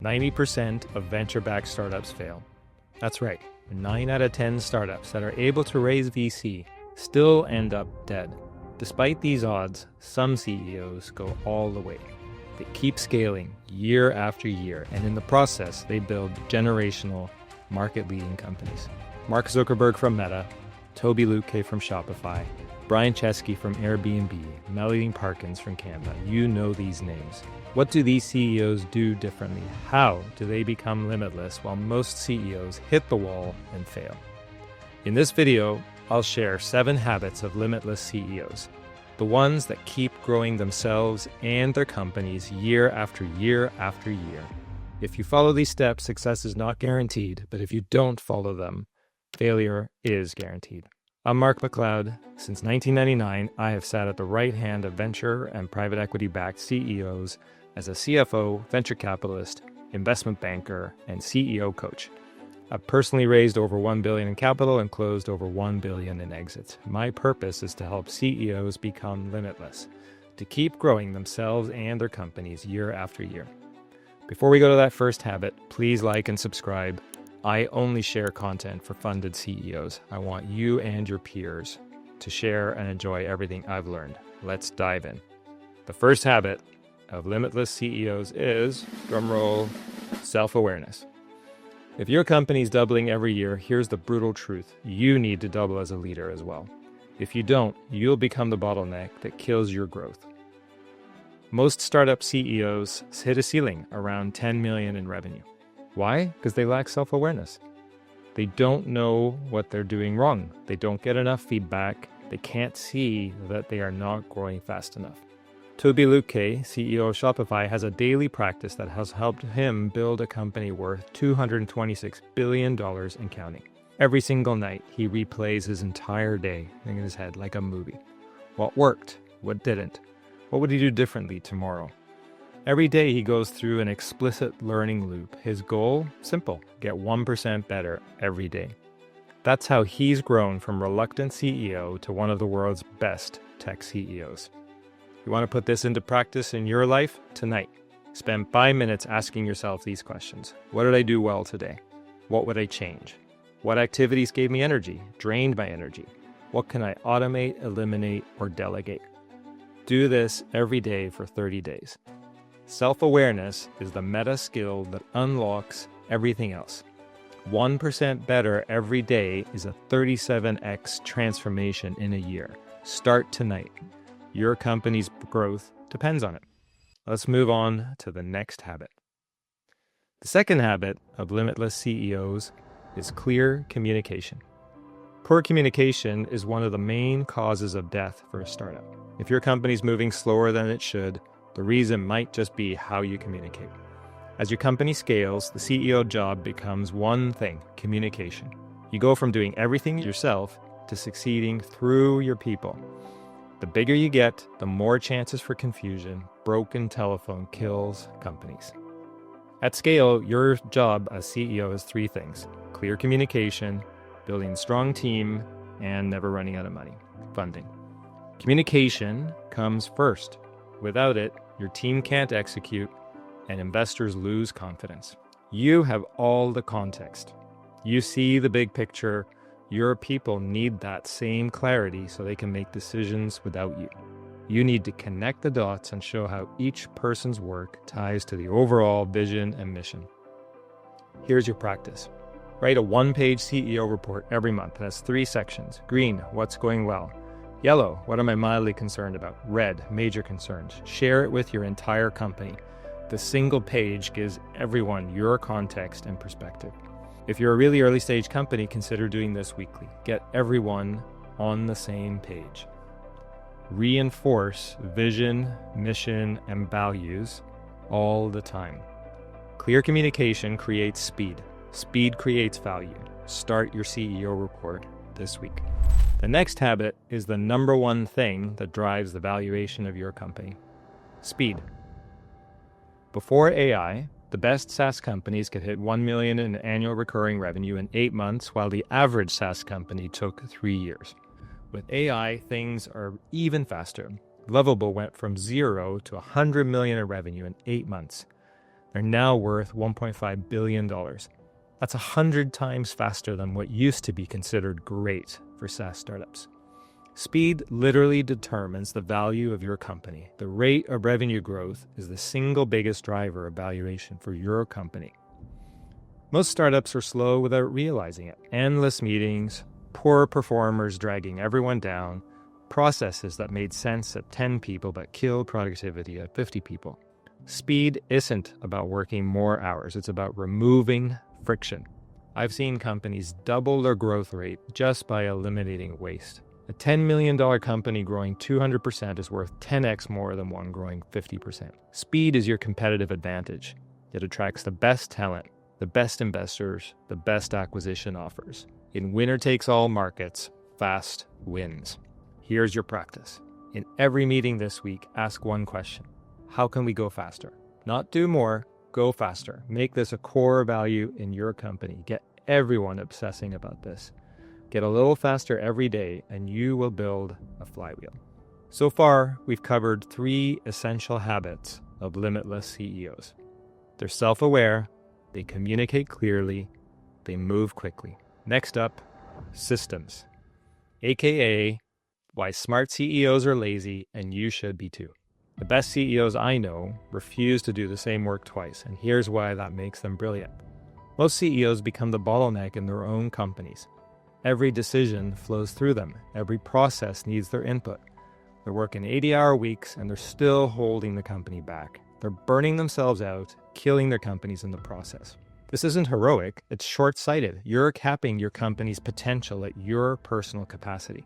90% of venture-backed startups fail. That's right, 9 out of 10 startups that are able to raise VC still end up dead. Despite these odds, some CEOs go all the way. They keep scaling year after year, and in the process, they build generational, market-leading companies. Mark Zuckerberg from Meta, Toby Luque from Shopify, Brian Chesky from Airbnb, Melody Parkins from Canva. You know these names. What do these CEOs do differently? How do they become limitless while most CEOs hit the wall and fail? In this video, I'll share 7 habits of limitless CEOs, the ones that keep growing themselves and their companies year after year after year. If you follow these steps, success is not guaranteed, but if you don't follow them, failure is guaranteed. I'm Mark Macleod. Since 1999, I have sat at the right hand of venture and private equity-backed CEOs as a CFO, venture capitalist, investment banker, and CEO coach. I've personally raised over $1 billion in capital and closed over $1 billion in exits. My purpose is to help CEOs become limitless, to keep growing themselves and their companies year after year. Before we go to that first habit, please like and subscribe. I only share content for funded CEOs. I want you and your peers to share and enjoy everything I've learned. Let's dive in. The first habit of limitless CEOs is, drumroll, self-awareness. If your company's doubling every year, here's the brutal truth. You need to double as a leader as well. If you don't, you'll become the bottleneck that kills your growth. Most startup CEOs hit a ceiling around 10 million in revenue. Why? Because they lack self-awareness. They don't know what they're doing wrong. They don't get enough feedback. They can't see that they are not growing fast enough. Toby Luque, CEO of Shopify, has a daily practice that has helped him build a company worth $226 billion and counting. Every single night, he replays his entire day in his head like a movie. What worked? What didn't? What would he do differently tomorrow? Every day he goes through an explicit learning loop. His goal? Simple. Get 1% better every day. That's how he's grown from reluctant CEO to one of the world's best tech CEOs. You want to put this into practice in your life? Tonight, spend 5 minutes asking yourself these questions. What did I do well today? What would I change? What activities gave me energy, drained my energy? What can I automate, eliminate, or delegate? Do this every day for 30 days. Self-awareness is the meta skill that unlocks everything else. 1% better every day is a 37x transformation in a year. Start tonight. Your company's growth depends on it. Let's move on to the next habit. The second habit of limitless CEOs is clear communication. Poor communication is one of the main causes of death for a startup. If your company's moving slower than it should, the reason might just be how you communicate. As your company scales, the CEO job becomes one thing: communication. You go from doing everything yourself to succeeding through your people. The bigger you get, the more chances for confusion. Broken telephone kills companies. At scale, your job as CEO is 3 things: clear communication, building a strong team, and never running out of money. Funding. Communication comes first. Without it, your team can't execute, and investors lose confidence. You have all the context. You see the big picture. Your people need that same clarity so they can make decisions without you. You need to connect the dots and show how each person's work ties to the overall vision and mission. Here's your practice. Write a 1-page CEO report every month. It has 3 sections. Green, what's going well? Yellow, what am I mildly concerned about? Red, major concerns. Share it with your entire company. The single page gives everyone your context and perspective. If you're a really early stage company, consider doing this weekly. Get everyone on the same page. Reinforce vision, mission, and values all the time. Clear communication creates speed. Speed creates value. Start your CEO report this week. The next habit is the number one thing that drives the valuation of your company: speed. Before AI, the best SaaS companies could hit $1 million in annual recurring revenue in 8 months, while the average SaaS company took 3 years. With AI, things are even faster. Lovable went from 0 to $100 million in revenue in 8 months. They're now worth $1.5 billion. That's 100 times faster than what used to be considered great for SaaS startups. Speed literally determines the value of your company. The rate of revenue growth is the single biggest driver of valuation for your company. Most startups are slow without realizing it. Endless meetings, poor performers dragging everyone down, processes that made sense at 10 people but killed productivity at 50 people. Speed isn't about working more hours. It's about removing friction. I've seen companies double their growth rate just by eliminating waste. A $10 million company growing 200% is worth 10x more than one growing 50%. Speed is your competitive advantage. It attracts the best talent, the best investors, the best acquisition offers. In winner-takes-all markets, fast wins. Here's your practice. In every meeting this week, ask one question. How can we go faster? Not do more, go faster. Make this a core value in your company. Get everyone obsessing about this. Get a little faster every day, and you will build a flywheel. So far, we've covered 3 essential habits of limitless CEOs. They're self-aware, they communicate clearly, they move quickly. Next up, systems, aka why smart CEOs are lazy and you should be too. The best CEOs I know refuse to do the same work twice, and here's why that makes them brilliant. Most CEOs become the bottleneck in their own companies. Every decision flows through them. Every process needs their input. They're working 80-hour weeks and they're still holding the company back. They're burning themselves out, killing their companies in the process. This isn't heroic, it's short-sighted. You're capping your company's potential at your personal capacity.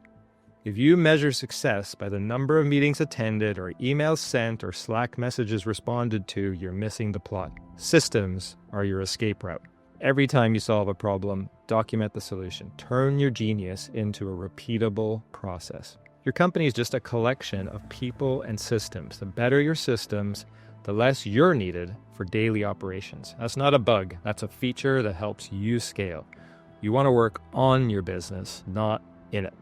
If you measure success by the number of meetings attended or emails sent or Slack messages responded to, you're missing the plot. Systems are your escape route. Every time you solve a problem, document the solution. Turn your genius into a repeatable process. Your company is just a collection of people and systems. The better your systems, the less you're needed for daily operations. That's not a bug. That's a feature that helps you scale. You want to work on your business, not in it.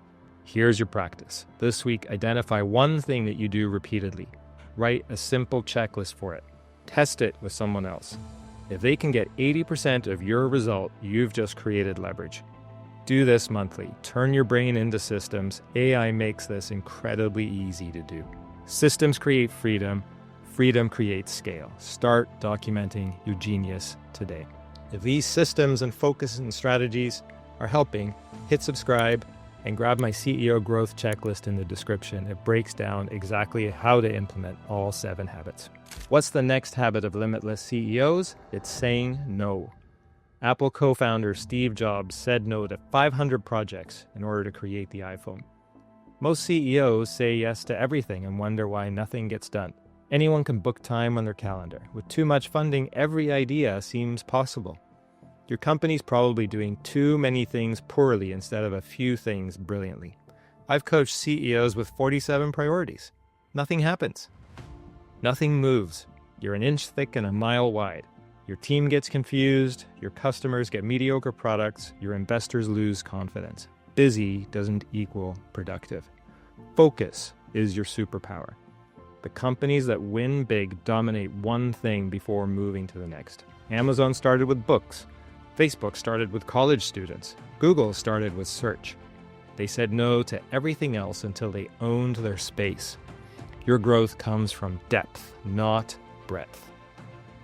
Here's your practice. This week, identify one thing that you do repeatedly. Write a simple checklist for it. Test it with someone else. If they can get 80% of your result, you've just created leverage. Do this monthly. Turn your brain into systems. AI makes this incredibly easy to do. Systems create freedom. Freedom creates scale. Start documenting your genius today. If these systems and focus and strategies are helping, hit subscribe and grab my CEO growth checklist in the description. It breaks down exactly how to implement all 7 habits. What's the next habit of limitless CEOs? It's saying no. Apple co-founder Steve Jobs said no to 500 projects in order to create the iPhone. Most CEOs say yes to everything and wonder why nothing gets done. Anyone can book time on their calendar. With too much funding, every idea seems possible. Your company's probably doing too many things poorly instead of a few things brilliantly. I've coached CEOs with 47 priorities. Nothing happens. Nothing moves. You're an inch thick and a mile wide. Your team gets confused, your customers get mediocre products, your investors lose confidence. Busy doesn't equal productive. Focus is your superpower. The companies that win big dominate one thing before moving to the next. Amazon started with books. Facebook started with college students. Google started with search. They said no to everything else until they owned their space. Your growth comes from depth, not breadth.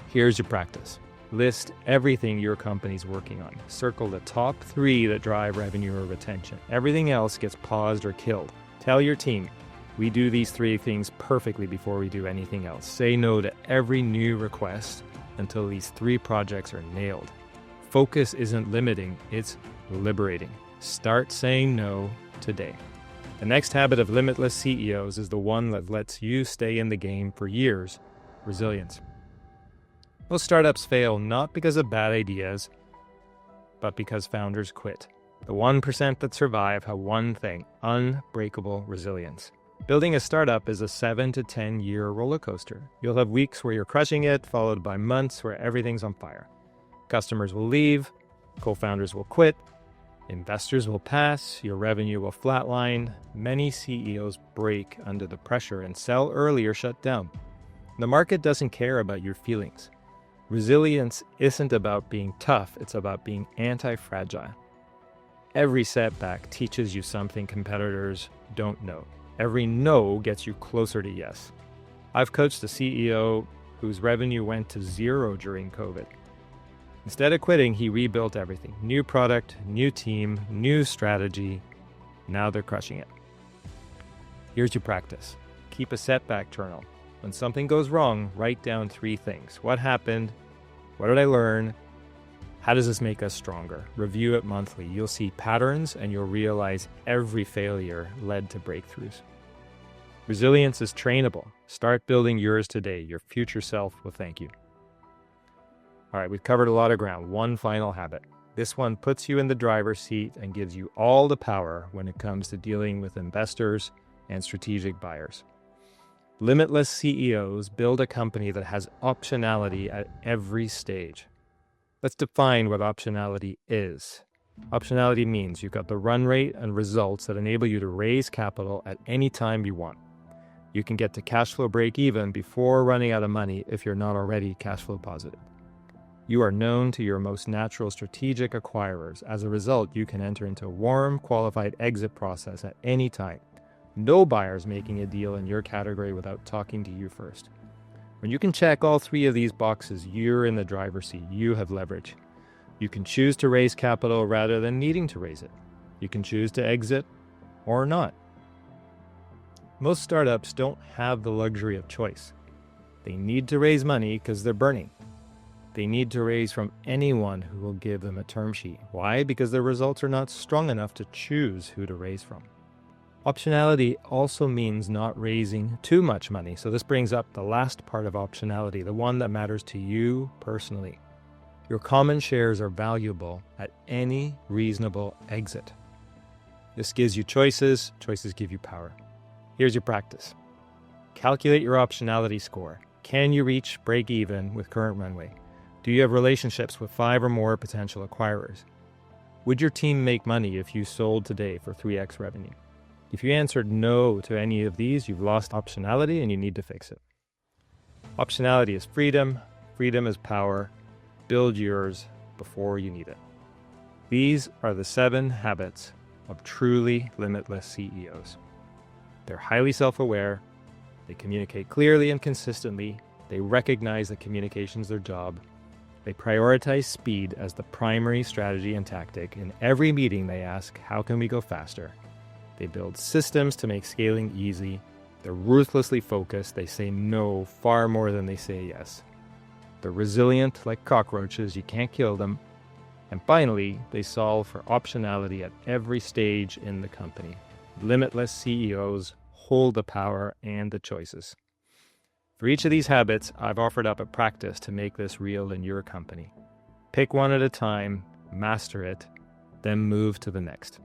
Here's your practice. List everything your company's working on. Circle the top 3 that drive revenue or retention. Everything else gets paused or killed. Tell your team, we do these 3 things perfectly before we do anything else. Say no to every new request until these 3 projects are nailed. Focus isn't limiting, it's liberating. Start saying no today. The next habit of limitless CEOs is the one that lets you stay in the game for years: resilience. Most startups fail not because of bad ideas, but because founders quit. The 1% that survive have one thing: unbreakable resilience. Building a startup is a 7 to 10 year roller coaster. You'll have weeks where you're crushing it, followed by months where everything's on fire. Customers will leave, co-founders will quit, investors will pass, your revenue will flatline. Many CEOs break under the pressure and sell early or shut down. The market doesn't care about your feelings. Resilience isn't about being tough, it's about being anti-fragile. Every setback teaches you something competitors don't know. Every no gets you closer to yes. I've coached a CEO whose revenue went to zero during COVID. Instead of quitting, he rebuilt everything. New product, new team, new strategy. Now they're crushing it. Here's your practice. Keep a setback journal. When something goes wrong, write down 3 things. What happened? What did I learn? How does this make us stronger? Review it monthly. You'll see patterns and you'll realize every failure led to breakthroughs. Resilience is trainable. Start building yours today. Your future self will thank you. All right, we've covered a lot of ground. One final habit. This one puts you in the driver's seat and gives you all the power when it comes to dealing with investors and strategic buyers. Limitless CEOs build a company that has optionality at every stage. Let's define what optionality is. Optionality means you've got the run rate and results that enable you to raise capital at any time you want. You can get to cash flow break even before running out of money if you're not already cash flow positive. You are known to your most natural strategic acquirers. As a result, you can enter into a warm, qualified exit process at any time. No buyer's making a deal in your category without talking to you first. When you can check all 3 of these boxes, you're in the driver's seat. You have leverage. You can choose to raise capital rather than needing to raise it. You can choose to exit or not. Most startups don't have the luxury of choice. They need to raise money because they're burning. They need to raise from anyone who will give them a term sheet. Why? Because their results are not strong enough to choose who to raise from. Optionality also means not raising too much money. So this brings up the last part of optionality, the one that matters to you personally. Your common shares are valuable at any reasonable exit. This gives you choices. Choices give you power. Here's your practice. Calculate your optionality score. Can you reach break even with current runway? Do you have relationships with 5 or more potential acquirers? Would your team make money if you sold today for 3x revenue? If you answered no to any of these, you've lost optionality and you need to fix it. Optionality is freedom. Freedom is power. Build yours before you need it. These are the 7 habits of truly limitless CEOs. They're highly self-aware. They communicate clearly and consistently. They recognize that communication is their job. They prioritize speed as the primary strategy and tactic. In every meeting, they ask, how can we go faster? They build systems to make scaling easy. They're ruthlessly focused. They say no far more than they say yes. They're resilient like cockroaches. You can't kill them. And finally, they solve for optionality at every stage in the company. Limitless CEOs hold the power and the choices. For each of these habits, I've offered up a practice to make this real in your company. Pick one at a time, master it, then move to the next.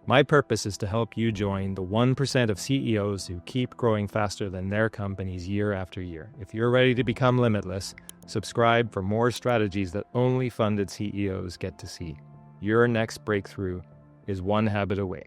My purpose is to help you join the 1% of CEOs who keep growing faster than their companies year after year. If you're ready to become limitless, subscribe for more strategies that only funded CEOs get to see. Your next breakthrough is 1 habit away.